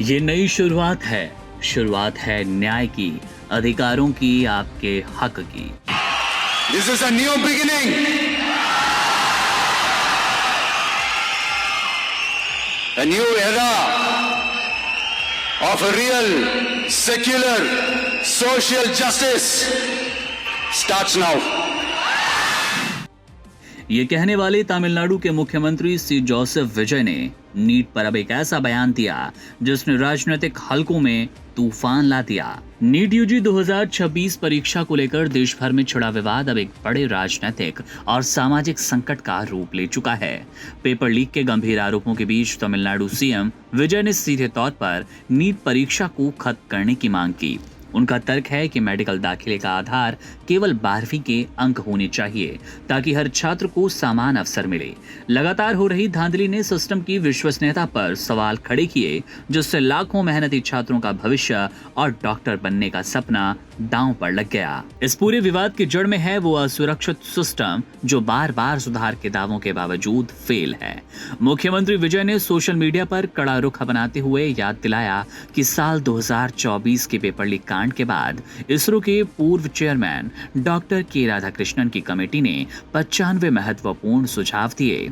ये नई शुरुआत है न्याय की, अधिकारों की, आपके हक की। This is a new beginning. A new era of a real, secular, social justice starts now. ये कहने वाले तमिलनाडु के मुख्यमंत्री सी जोसेफ विजय ने नीट पर अब एक ऐसा बयान दिया जिसने राजनीतिक हलकों में तूफान ला दिया। नीट यूजी 2026 परीक्षा को लेकर देश भर में छिड़ा विवाद अब एक बड़े राजनीतिक और सामाजिक संकट का रूप ले चुका है। पेपर लीक के गंभीर आरोपों के बीच तमिलनाडु सीएम विजय ने सीधे तौर पर नीट परीक्षा को खत्म करने की मांग की। उनका तर्क है कि मेडिकल दाखिले का आधार केवल 12वीं के अंक होने चाहिए ताकि हर छात्र को समान अवसर मिले। लगातार हो रही धांधली ने सिस्टम की विश्वसनीयता पर सवाल खड़े किए, जिससे लाखों मेहनती छात्रों का भविष्य और डॉक्टर बनने का सपना दांव पर लग गया। इस पूरे विवाद की जड़ में है वो असुरक्षित सिस्टम जो बार बार सुधार के दावों के बावजूद फेल है। मुख्यमंत्री विजय ने सोशल मीडिया पर कड़ा रुख अपनाते हुए याद दिलाया कि साल 2024 के पेपर लीक कांड के बाद इसरो के पूर्व चेयरमैन डॉक्टर के राधाकृष्णन की कमेटी ने 95 महत्वपूर्ण सुझाव दिए।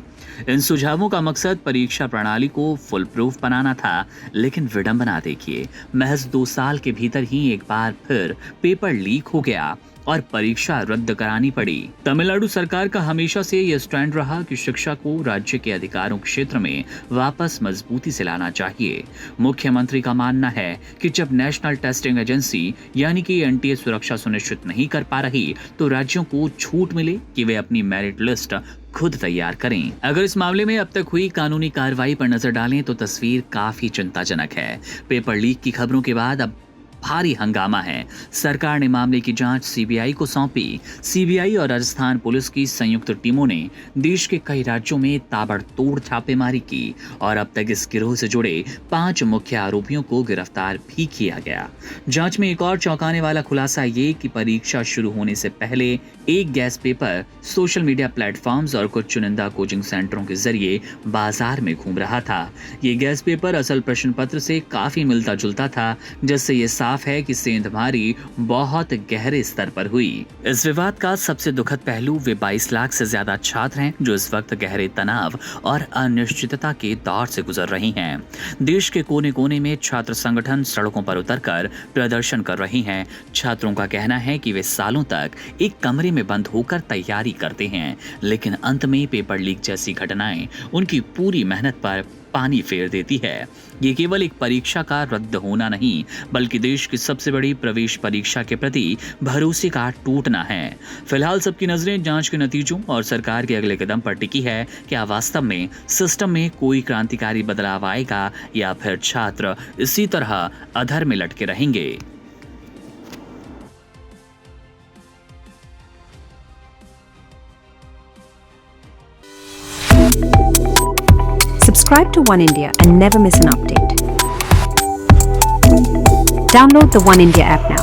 इन सुझावों का मकसद परीक्षा प्रणाली को फुल प्रूफ बनाना था, लेकिन विडंबना देखिए, महज 2 साल के भीतर ही एक बार फिर पेपर लीक हो गया और परीक्षा रद्द करानी पड़ी। तमिलनाडु सरकार का हमेशा से यह स्टैंड रहा कि शिक्षा को राज्य के अधिकारों क्षेत्र में वापस मजबूती से लाना चाहिए। मुख्यमंत्री का मानना है कि जब नेशनल टेस्टिंग एजेंसी यानी कि एनटीए सुरक्षा सुनिश्चित नहीं कर पा रही, तो राज्यों को छूट मिले कि वे अपनी मेरिट लिस्ट खुद तैयार करें। अगर इस मामले में अब तक हुई कानूनी कार्रवाई पर नजर डालें तो तस्वीर काफी चिंताजनक है। पेपर लीक की खबरों के बाद अब भारी हंगामा है। सरकार ने मामले की जांच सीबीआई को सौंपी। सीबीआई और राजस्थान पुलिस की संयुक्त टीमों ने देश के कई राज्यों में ताबड़तोड़ छापेमारी की और अब तक इस गिरोह से जुड़े 5 मुख्य आरोपियों को गिरफ्तार भी किया गया। जांच में एक और चौंकाने वाला खुलासा ये कि परीक्षा शुरू होने से पहले एक gas paper social media platforms और कुछ चुनिंदा कोचिंग सेंटरों के जरिए बाजार में घूम रहा था। ये गैस पेपर असल प्रश्न पत्र से काफी मिलता जुलता था, जिससे ये साफ है कि सेंधमारी बहुत गहरे स्तर पर हुई। इस विवाद का सबसे दुखद पहलू वे 22 लाख से ज्यादा छात्र हैं जो इस वक्त गहरे तनाव और अनिश्चितता के दौर से गुजर रही हैं। देश के कोने कोने में छात्र संगठन सड़कों पर उतरकर प्रदर्शन कर रही हैं। छात्रों का कहना है कि वे सालों तक एक कमरे में बंद होकर तैयारी करते हैं, लेकिन अंत में पेपर लीक जैसी घटनाएं उनकी पूरी मेहनत पर पानी फेर देती है। ये केवल एक परीक्षा का रद्द होना नहीं, बल्कि देश की सबसे बड़ी प्रवेश परीक्षा के प्रति भरोसे का टूटना है। फिलहाल सबकी नजरें जांच के नतीजों और सरकार के अगले कदम पर टिकी है। क्या वास्तव में सिस्टम में कोई क्रांतिकारी बदलाव आएगा या फिर छात्र इसी तरह अधर में लटके रहेंगे? Subscribe to One India and never miss an update. Download the One India app now.